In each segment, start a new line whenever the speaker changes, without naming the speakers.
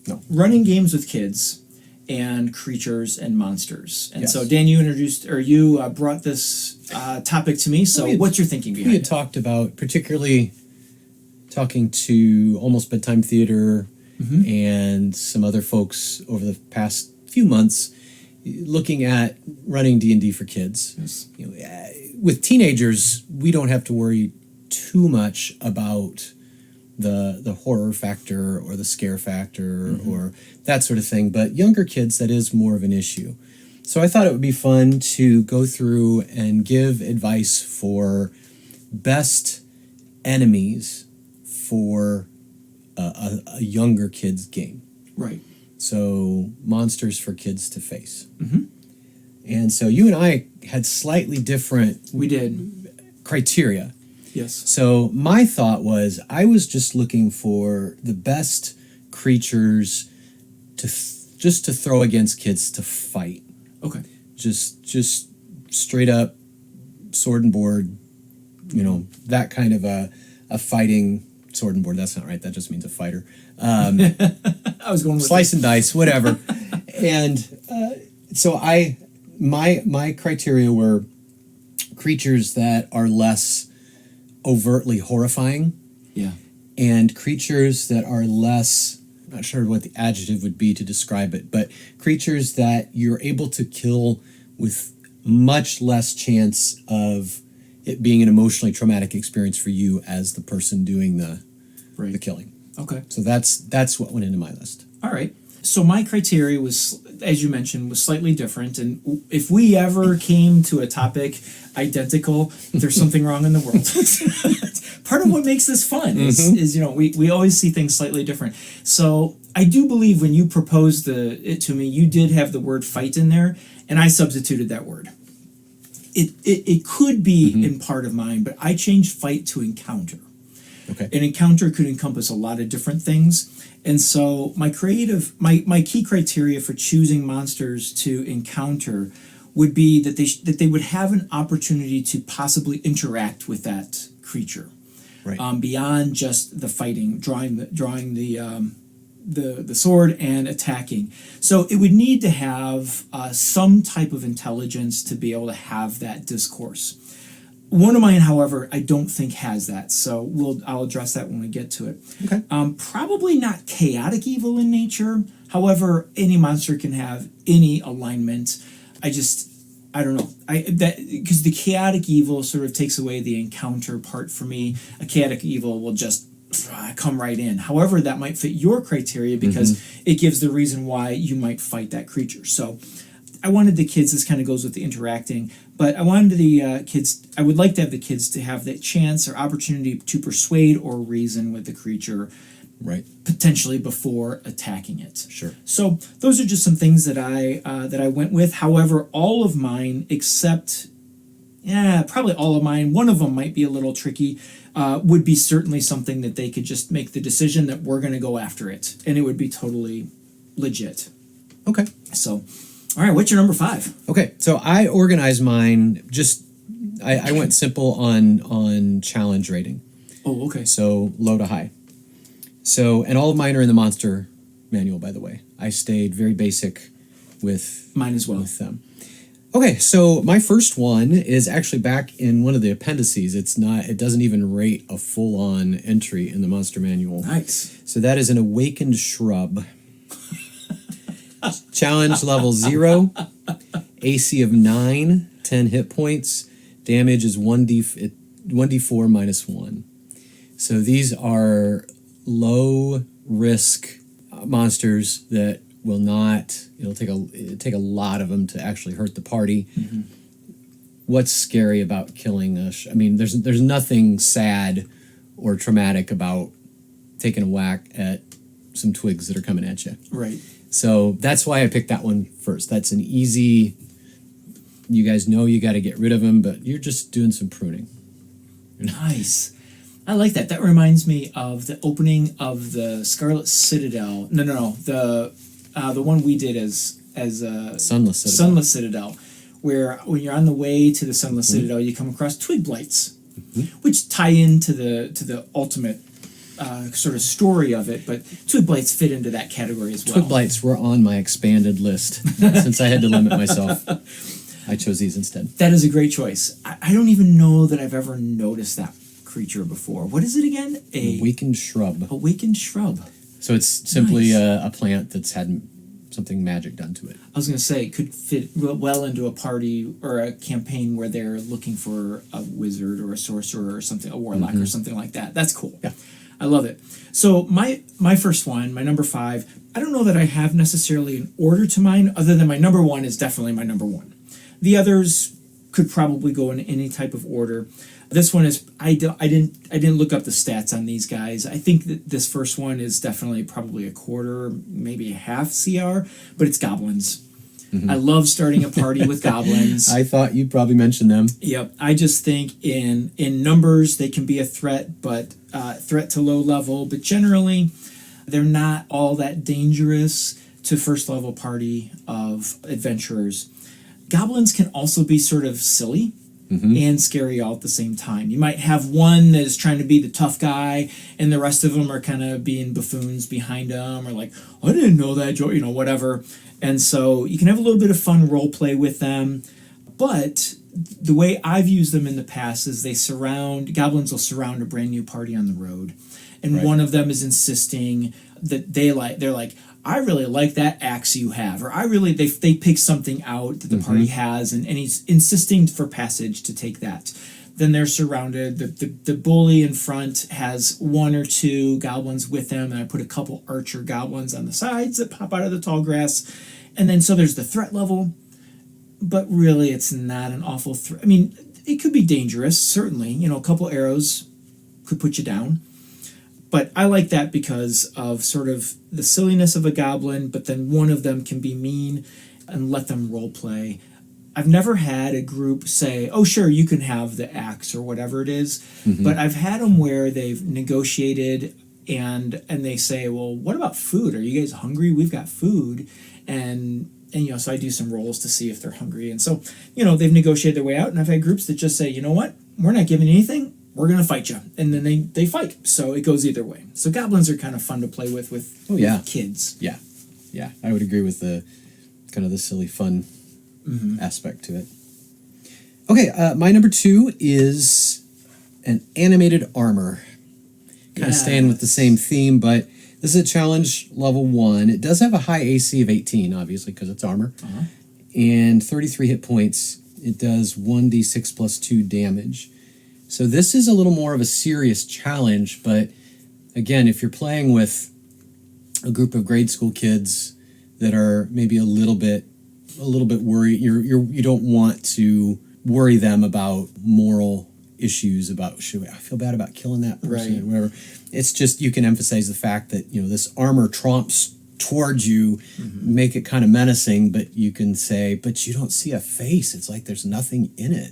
No.
Running games with kids and creatures and monsters. And
Yes.
so, Dan, you brought this topic to me. So, what's your thinking behind it?
We had talked about, particularly talking to Almost Bedtime Theater and some other folks over the past few months, looking at running D&D for kids.
Yes.
With teenagers, we don't have to worry too much about the horror factor or the scare factor or that sort of thing. But younger kids, that is more of an issue. So I thought it would be fun to go through and give advice for best enemies for a younger kid's game.
Right.
So monsters for kids to face. And so you and I had slightly different
We did.
criteria.
Yes.
So my thought was I was just looking for the best creatures to just to throw against kids to fight.
Okay.
Just straight up sword and board, that kind of a fighting sword and board. That's not right. That just means a fighter.
I was going with
Slice and dice, whatever. And so my criteria were creatures that are less overtly horrifying.
Yeah.
And creatures that are less, I'm not sure what the adjective would be to describe it, but creatures that you're able to kill with much less chance of it being an emotionally traumatic experience for you as the person doing the killing.
Okay.
So that's what went into my list.
All right. So my criteria was, as you mentioned, was slightly different. And if we ever came to a topic identical, there's something wrong in the world. Part of what makes this fun is we always see things slightly different. So I do believe when you proposed it to me, you did have the word fight in there, and I substituted that word. It could be in part of mine, but I changed fight to encounter.
Okay.
An encounter could encompass a lot of different things. And so my key criteria for choosing monsters to encounter would be that they would have an opportunity to possibly interact with that creature.
Right.
Beyond just the fighting, drawing the sword and attacking. So it would need to have some type of intelligence to be able to have that discourse. One of mine, however, I don't think has that, so I'll address that when we get to it.
Okay.
Probably not chaotic evil in nature. However, any monster can have any alignment. I don't know. Because the chaotic evil sort of takes away the encounter part for me. A chaotic evil will just come right in. However, that might fit your criteria because it gives the reason why you might fight that creature. So I wanted the kids, this kind of goes with the interacting, but I wanted I would like to have the kids to have that chance or opportunity to persuade or reason with the creature,
right,
potentially before attacking it.
Sure.
So those are just some things that I went with. However, all of mine except, probably all of mine, one of them might be a little tricky, would be certainly something that they could just make the decision that we're going to go after it, and it would be totally legit.
Okay.
So, all right, what's your number 5?
Okay, so I organized mine I went simple on challenge rating.
Oh, okay.
So low to high. So, and all of mine are in the monster manual, by the way. I stayed very basic with
mine as well.
With them. Okay, so my first one is actually back in one of the appendices. It doesn't even rate a full-on entry in the monster manual.
Nice.
So that is an awakened shrub. Challenge level 0, AC of 9, 10 hit points, damage is 1d4 minus 1. So these are low risk monsters that will not, it'll take a lot of them to actually hurt the party. What's scary about killing there's nothing sad or traumatic about taking a whack at some twigs that are coming at you.
Right.
So that's why I picked that one first. That's an easy, you guys know you got to get rid of them, but you're just doing some pruning.
Nice. I like that. That reminds me of the opening of the Scarlet Citadel. No. The one we did as
Sunless Citadel.
Sunless Citadel, where when you're on the way to the Sunless Citadel, you come across twig blights, which tie into the ultimate sort of story of it, but twig blights fit into that category as well.
Twig blights were on my expanded list. Since I had to limit myself, I chose these instead.
That is a great choice. I don't even know that I've ever noticed that creature before. What is it again?
Awakened shrub.
Awakened shrub.
So it's simply a plant that's had something magic done to it.
I was going to say, it could fit well into a party or a campaign where they're looking for a wizard or a sorcerer or something, a warlock or something like that. That's cool.
Yeah.
I love it. So my first one, my number 5, I don't know that I have necessarily an order to mine, other than my number 1 is definitely my number 1. The others could probably go in any type of order. This one is I didn't look up the stats on these guys. I think that this first one is definitely probably a quarter, maybe a half CR, but it's goblins. I love starting a party with goblins.
I thought you'd probably mention them.
Yep. I just think in numbers they can be a threat, but threat to low level, but generally they're not all that dangerous to first level party of adventurers. Goblins can also be sort of silly and scary all at the same time. You might have one that is trying to be the tough guy, and the rest of them are kind of being buffoons behind them, or like, I didn't know that, Joe, whatever. And so you can have a little bit of fun role play with them. But the way I've used them in the past is goblins will surround a brand new party on the road. And one of them is insisting that they're like, I really like that axe you have, or they pick something out that the party has, and he's insisting for passage to take that. Then they're surrounded. The bully in front has 1 or 2 goblins with him, and I put a couple archer goblins on the sides that pop out of the tall grass. And then so there's the threat level, but really it's not an awful threat. I mean, it could be dangerous, certainly. A couple arrows could put you down. But I like that because of sort of the silliness of a goblin, but then one of them can be mean and let them role play. I've never had a group say, oh, sure, you can have the axe or whatever it is. But I've had them where they've negotiated and they say, well, what about food? Are you guys hungry? We've got food. And so I do some rolls to see if they're hungry. And so, they've negotiated their way out. And I've had groups that just say, you know what? We're not giving anything. We're going to fight you. And then they fight. So it goes either way. So goblins are kind of fun to play with kids.
Yeah. Yeah. I would agree with the kind of the silly fun aspect to it. Okay. My number 2 is an animated armor. Kind of staying with the same theme, but this is a challenge level 1. It does have a high AC of 18, obviously, because it's armor. And 33 hit points. It does 1d6 plus 2 damage. So this is a little more of a serious challenge, but again, if you're playing with a group of grade school kids that are maybe a little bit worried, you don't want to worry them about moral issues about, I feel bad about killing that person or whatever. It's just, you can emphasize the fact that, this armor tromps towards you, make it kind of menacing, but you can say, but you don't see a face. It's like there's nothing in it.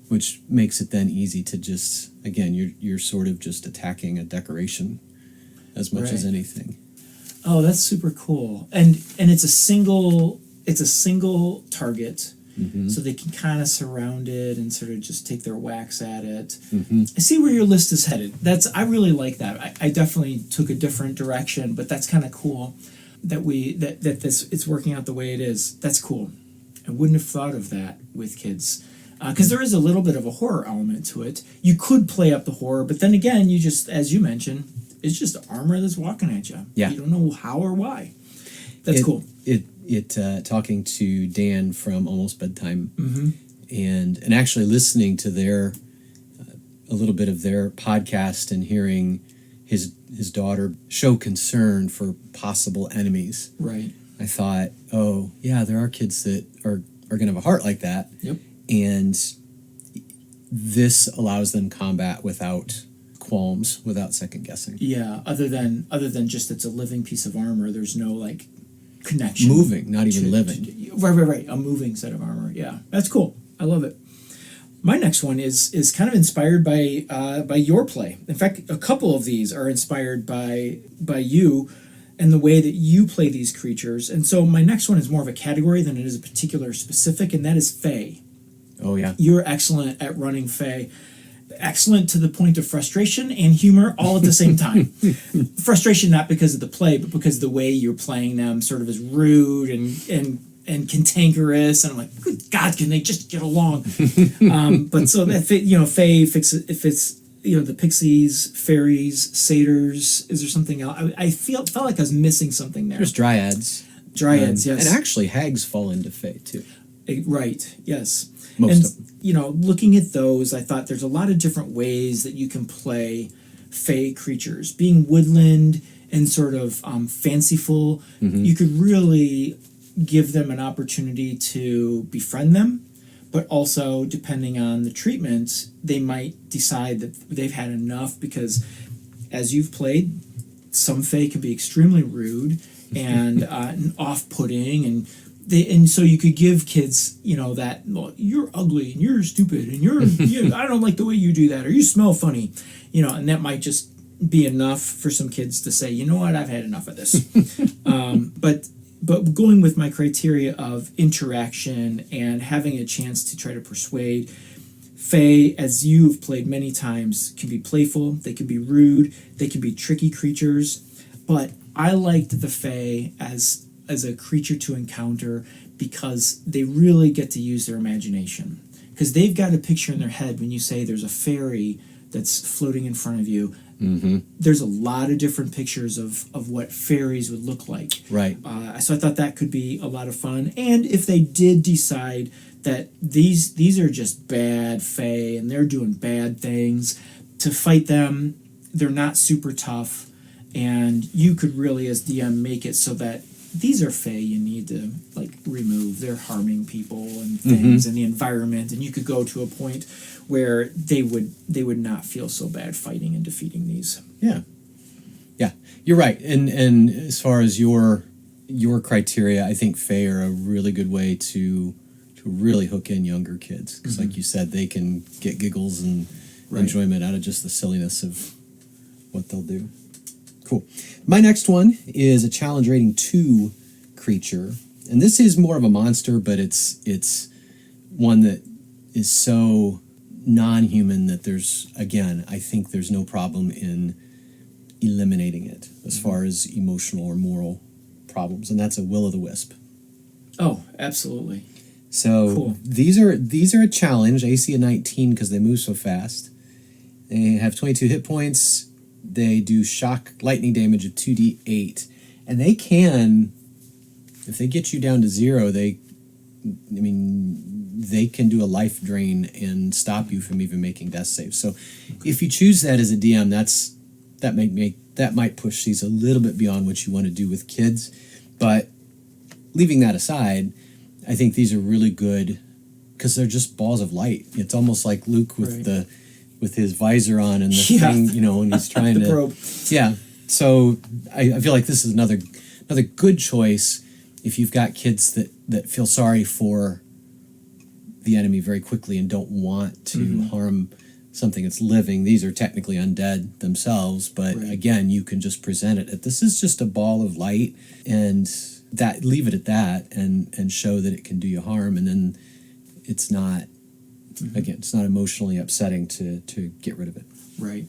Which makes it then easy to just, again, you're sort of just attacking a decoration as much as anything.
Oh, that's super cool. And it's a single target, so they can kind of surround it and sort of just take their whacks at it. I see where your list is headed. I really like that. I definitely took a different direction, but that's kind of cool that it's working out the way it is. That's cool. I wouldn't have thought of that with kids. Because there is a little bit of a horror element to it. You could play up the horror, but then again, you just, as you mentioned, it's just armor that's walking at you.
Yeah.
You don't know how or why. That's cool.
Talking to Dan from Almost Bedtime, and actually listening to a little bit of their podcast and hearing his daughter show concern for possible enemies.
Right.
I thought, oh yeah, there are kids that are going to have a heart like that.
Yep.
And this allows them combat without qualms, without second guessing.
Yeah, other than just it's a living piece of armor. There's no like connection.
Moving, not even living.
Right. A moving set of armor. Yeah, that's cool. I love it. My next one is kind of inspired by your play. In fact, a couple of these are inspired by you and the way that you play these creatures. And so my next one is more of a category than it is a particular specific, and that is Fae.
Oh, yeah.
You're excellent at running Fae. excellent to the point of frustration and humor all at the same time. Frustration not because of the play, but because the way you're playing them sort of is rude and cantankerous, and I'm like, good God, can they just get along? But so that Fae fits the pixies, fairies, satyrs. Is there something else? I felt like I was missing something there.
There's dryads.
Dryads, yes,
and actually hags fall into Fae too.
Right. Yes.
Most of them.
Looking at those, I thought there's a lot of different ways that you can play Fae creatures. Being woodland and sort of fanciful, you could really give them an opportunity to befriend them, but also, depending on the treatment, they might decide that they've had enough, because as you've played, some Fae can be extremely rude and off-putting, and so you could give kids, that, well, you're ugly and you're stupid and I don't like the way you do that, or you smell funny, and that might just be enough for some kids to say, you know what, I've had enough of this. But going with my criteria of interaction and having a chance to try to persuade, Fae, as you've played many times, can be playful, they can be rude, they can be tricky creatures, but I liked the Fae as a creature to encounter because they really get to use their imagination. Because they've got a picture in their head when you say there's a fairy that's floating in front of you. There's a lot of different pictures of what fairies would look like.
Right.
So I thought that could be a lot of fun. And if they did decide that these are just bad Fae and they're doing bad things, to fight them, they're not super tough, and you could really, as DM, make it so that these are Fae you need to remove. They're harming people and things and the environment, and you could go to a point where they would not feel so bad fighting and defeating these.
Yeah, you're right. And as far as your criteria, I think Fae are a really good way to really hook in younger kids, because like you said, they can get giggles and enjoyment out of just the silliness of what they'll do. Cool. My next one is a challenge rating 2 creature, and this is more of a monster, but it's one that is so non-human that I think there's no problem in eliminating it as far as emotional or moral problems, and that's a will-o'-the-wisp.
Oh, absolutely.
So
cool.
These are a challenge, AC of 19, because they move so fast. They have 22 hit points. They do shock lightning damage of 2d8, and they can, if they get you down to 0, they can do a life drain and stop you from even making death saves. So if you choose that as a DM, that might push these a little bit beyond what you want to do with kids. But leaving that aside, I think these are really good because they're just balls of light. It's almost like Luke with his visor on and the thing, and he's trying to
probe.
Yeah. So I feel like this is another good choice if you've got kids that feel sorry for the enemy very quickly and don't want to harm something that's living. These are technically undead themselves, but again, you can just present it. This is just a ball of light, and that leave it at that, and show that it can do you harm, and then it's not. Again, it's not emotionally upsetting to get rid of it.
Right.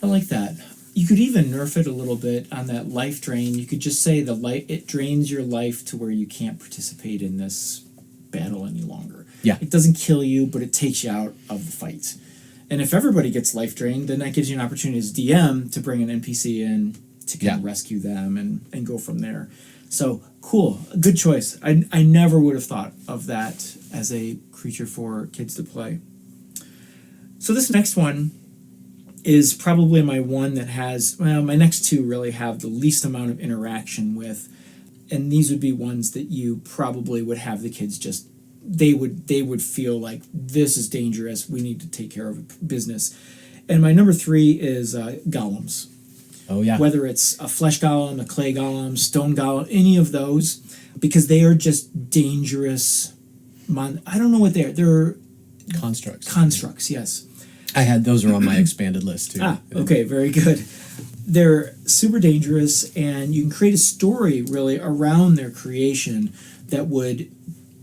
I like that. You could even nerf it a little bit on that life drain. You could just say it drains your life to where you can't participate in this battle any longer.
Yeah.
It doesn't kill you, but it takes you out of the fight. And if everybody gets life drained, then that gives you an opportunity as DM to bring an NPC in to kind of rescue them and go from there. So, cool. Good choice. I never would have thought of that as a creature for kids to play. So this next one is probably my one that has, my next two really have the least amount of interaction with, and these would be ones that you probably would have the kids just, they would feel like this is dangerous, we need to take care of business. And my number 3 is golems.
Oh yeah.
Whether it's a flesh golem, a clay golem, stone golem, any of those, because they are just dangerous. I don't know what they are. They're
constructs.
Constructs, yes.
Those are on my expanded list too.
Okay, very good. They're super dangerous, and you can create a story really around their creation that would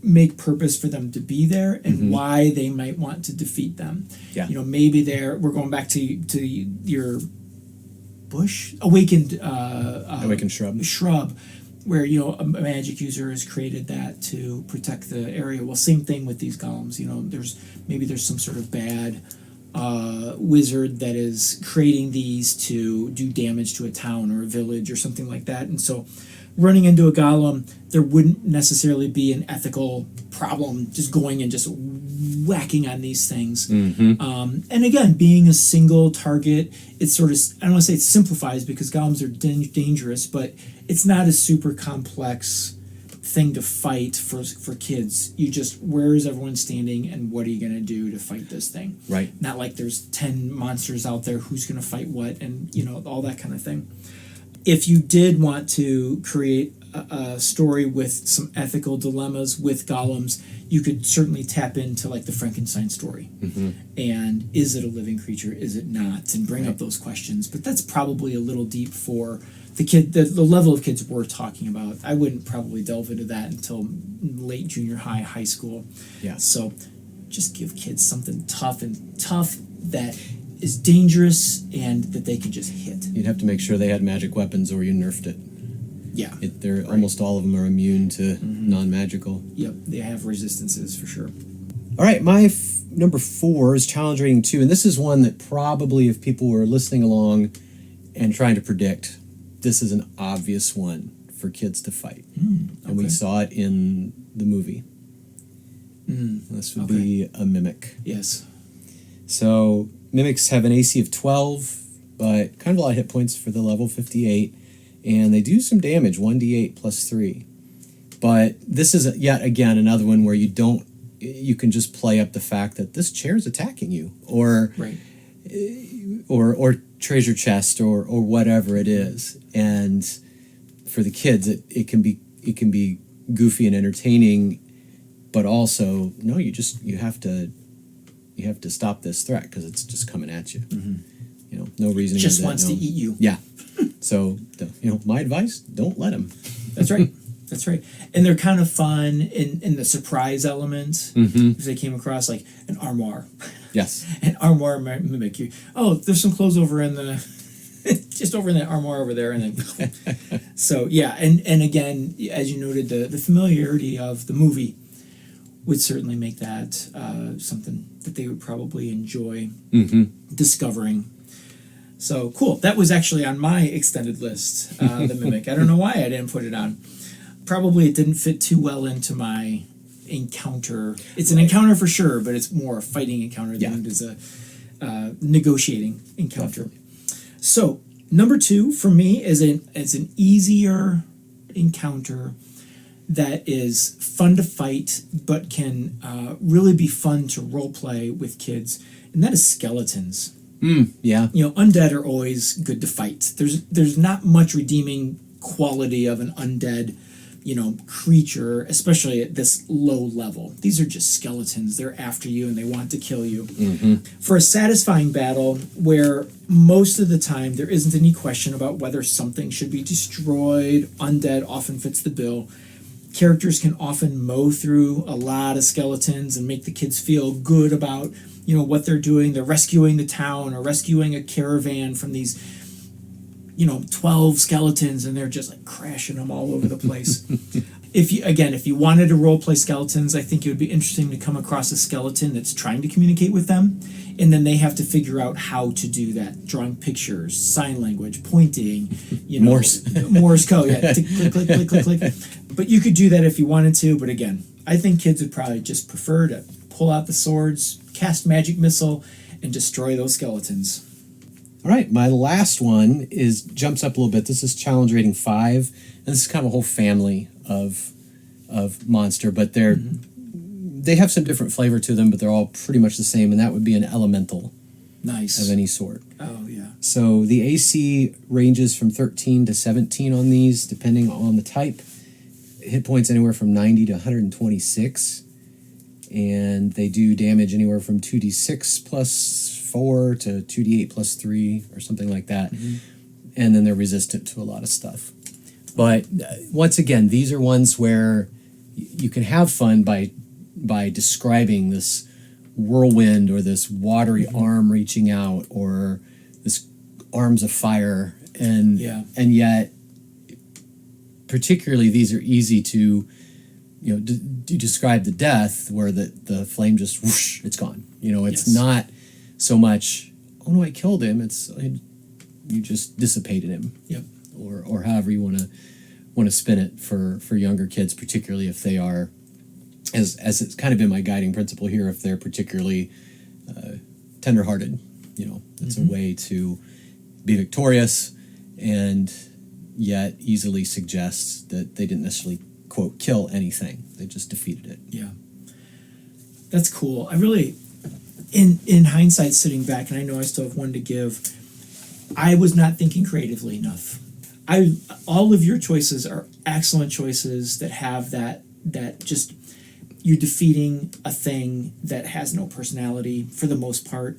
make purpose for them to be there and why they might want to defeat them.
Yeah.
You know, maybe we're going back to your bush awakened shrub, where you know a magic user has created that to protect the area. Well, same thing with these golems. You know, there's some sort of bad wizard that is creating these to do damage to a town or a village or something like that, and so running into a golem, there wouldn't necessarily be an ethical problem just going and just whacking on these things. And again, being a single target, it's sort of, I don't want to say it simplifies because golems are dangerous, but it's not a super complex thing to fight for kids. You just, where is everyone standing and what are you going to do to fight this thing?
Right.
Not like there's 10 monsters out there, who's going to fight what, and you know, all that kind of thing. If you did want to create a story with some ethical dilemmas with golems, you could certainly tap into like the Frankenstein story. And is it a living creature? Is it not? And bring up those questions. But that's probably a little deep for the level of kids we're talking about. I wouldn't probably delve into that until late junior high school.
Yeah.
So just give kids something tough that is dangerous and that they can just hit.
You'd have to make sure they had magic weapons or you nerfed it.
Yeah.
Almost all of them are immune to non-magical.
Yep, they have resistances for sure.
All right, my number 4 is challenge rating 2, and this is one that probably if people were listening along and trying to predict, this is an obvious one for kids to fight. And we saw it in the movie. This would be a mimic.
Yes.
So mimics have an AC of 12, but kind of a lot of hit points for the level 58, and they do some damage, 1d8 plus 3. But this is yet again another one where you can just play up the fact that this chair is attacking you, or treasure chest, or whatever it is. And for the kids, it can be goofy and entertaining, but also you have to stop this threat because it's just coming at you. You know, no reason.
It just wants to eat you.
Yeah. So, my advice: don't let them.
That's right. That's right. And they're kind of fun in the surprise element. Because they came across like an armoire.
Yes.
An armoire mimic you. Oh, there's some clothes over in the just over in that armoire over there, and then so yeah, and again, as you noted, the familiarity of the movie would certainly make that something that they would probably enjoy discovering. So cool. That was actually on my extended list, the mimic. I don't know why I didn't put it on. Probably it didn't fit too well into my encounter. It's an encounter for sure, but it's more a fighting encounter than it is a negotiating encounter.
Definitely.
So number 2 for me is an easier encounter that is fun to fight, but can really be fun to role play with kids, and that is skeletons.
Yeah.
You know, undead are always good to fight. There's not much redeeming quality of an undead, creature, especially at this low level. These are just skeletons. They're after you and they want to kill you. For a satisfying battle where most of the time there isn't any question about whether something should be destroyed, undead often fits the bill. Characters can often mow through a lot of skeletons and make the kids feel good about what they're doing. They're rescuing the town or rescuing a caravan from these 12 skeletons, and they're just like crashing them all over the place. If you wanted to role play skeletons, I think it would be interesting to come across a skeleton that's trying to communicate with them, and then they have to figure out how to do that, drawing pictures, sign language, pointing, Morse code, click, click, click, click, click. But you could do that if you wanted to, but again, I think kids would probably just prefer to pull out the swords, cast magic missile, and destroy those skeletons.
All right, my last one jumps up a little bit. This is challenge rating 5, and this is kind of a whole family of monster, but they have some different flavor to them, but they're all pretty much the same, and that would be an elemental.
Nice.
Of any sort.
Oh, yeah.
So the AC ranges from 13 to 17 on these, depending on the type. Hit points anywhere from 90 to 126, and they do damage anywhere from 2d6 plus 4 to 2d8 plus 3 or something like that. And then they're resistant to a lot of stuff. But once again, these are ones where you can have fun by describing this whirlwind or this watery arm reaching out or this arms of fire, and yet particularly these are easy to describe the death where the flame just whoosh, it's gone. It's not so much, oh no, I killed him. It's you just dissipated him.
Yep.
Or however you want to spin it for younger kids, particularly if they are, as it's kind of been my guiding principle here, if they're particularly tenderhearted. It's a way to be victorious and yet easily suggests that they didn't necessarily, quote, kill anything. They just defeated it.
Yeah. That's cool. I really, in hindsight, sitting back, and I know I still have one to give, I was not thinking creatively enough. All of your choices are excellent choices that have that just, you're defeating a thing that has no personality for the most part,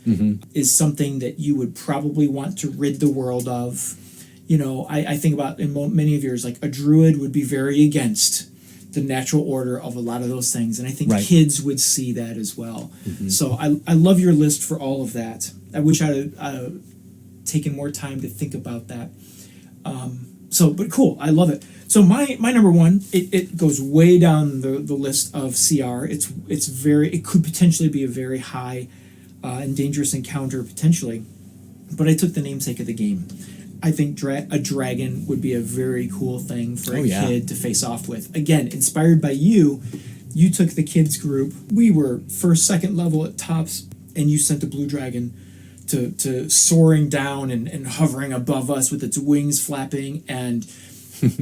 is something that you would probably want to rid the world of. I think about in many of yours, like a druid would be very against the natural order of a lot of those things, and I think kids would see that as well. So I love your list for all of that. I wish I'd taken more time to think about that. But cool, I love it. So my number one, it goes way down the list of CR. It could potentially be a very high and dangerous encounter potentially, but I took the namesake of the game. I think a dragon would be a very cool thing for a kid to face off with. Again, inspired by you took the kids group. We were first, second level at tops, and you sent a blue dragon to soaring down and hovering above us with its wings flapping. And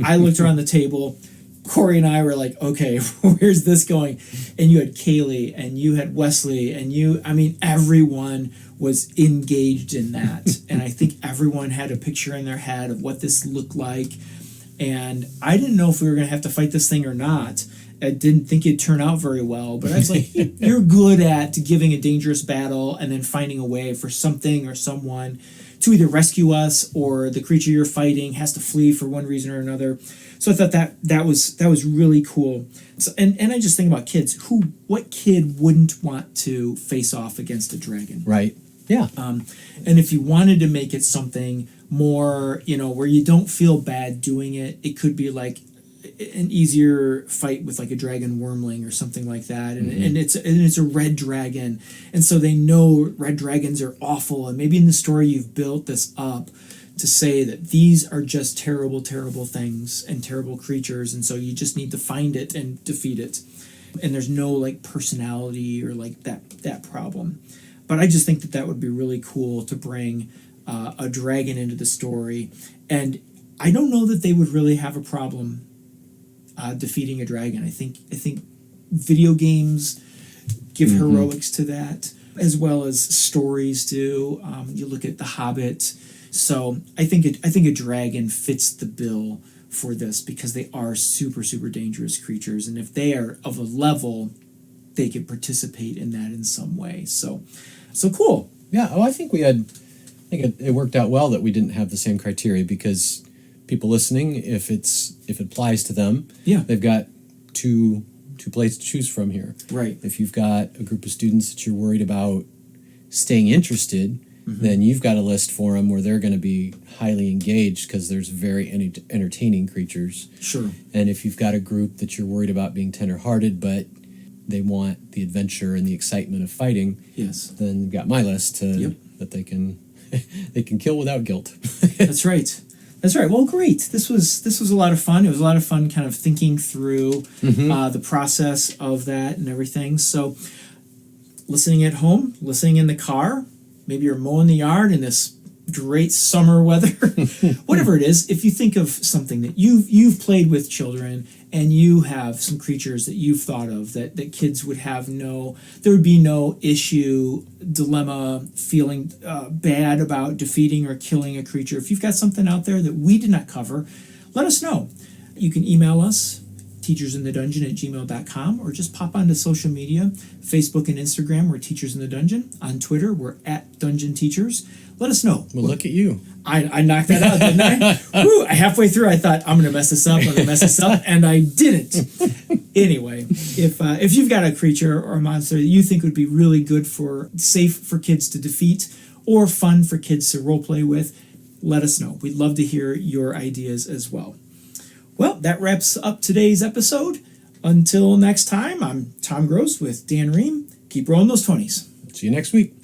I looked around the table. Corey and I were like, okay, where's this going? And you had Kaylee, and you had Wesley, and everyone was engaged in that. And I think everyone had a picture in their head of what this looked like. And I didn't know if we were going to have to fight this thing or not. I didn't think it'd turn out very well, but I was like, you're good at giving a dangerous battle and then finding a way for something or someone to either rescue us, or the creature you're fighting has to flee for one reason or another. So I thought that was really cool. So, and I just think about kids. What kid wouldn't want to face off against a dragon?
Right. Yeah.
And if you wanted to make it something more, where you don't feel bad doing it, it could be like an easier fight with like a dragon wormling or something like that, and it's a red dragon, and so they know red dragons are awful, and maybe in the story you've built this up to say that these are just terrible things and terrible creatures, and so you just need to find it and defeat it, and there's no like personality or like that problem. But I just think that would be really cool to bring a dragon into the story, and I don't know that they would really have a problem defeating a dragon. I think video games give heroics to that, as well as stories do. You look at The Hobbit. So I think a dragon fits the bill for this because they are super dangerous creatures, and if they are of a level, they could participate in that in some way. So cool.
Yeah. Oh, I think it worked out well that we didn't have the same criteria, because people listening, if it applies to them, they've got two places to choose from here.
Right.
If you've got a group of students that you're worried about staying interested, then you've got a list for them where they're going to be highly engaged because there's very entertaining creatures.
Sure.
And if you've got a group that you're worried about being tenderhearted, but they want the adventure and the excitement of fighting, then you've got my list that they can kill without guilt.
That's right. Well, great. This was a lot of fun. It was a lot of fun kind of thinking through the process of that and everything. So listening at home, listening in the car, maybe you're mowing the yard in this great summer weather, whatever it is, if you think of something that you've played with children and you have some creatures that you've thought of that kids would have there would be no issue, dilemma, feeling bad about defeating or killing a creature. If you've got something out there that we did not cover, let us know. You can email us, teachersinthedungeon@gmail.com, or just pop onto social media, Facebook and Instagram, we're Teachers in the Dungeon. On Twitter, we're @DungeonTeachers. Let us know.
Well, look at you.
I knocked that out, didn't I? Woo, halfway through, I thought, I'm going to mess this up, and I didn't. Anyway, if you've got a creature or a monster that you think would be really good safe for kids to defeat or fun for kids to roleplay with, let us know. We'd love to hear your ideas as well. Well, that wraps up today's episode. Until next time, I'm Tom Gross with Dan Ream. Keep rolling those 20s.
See you next week.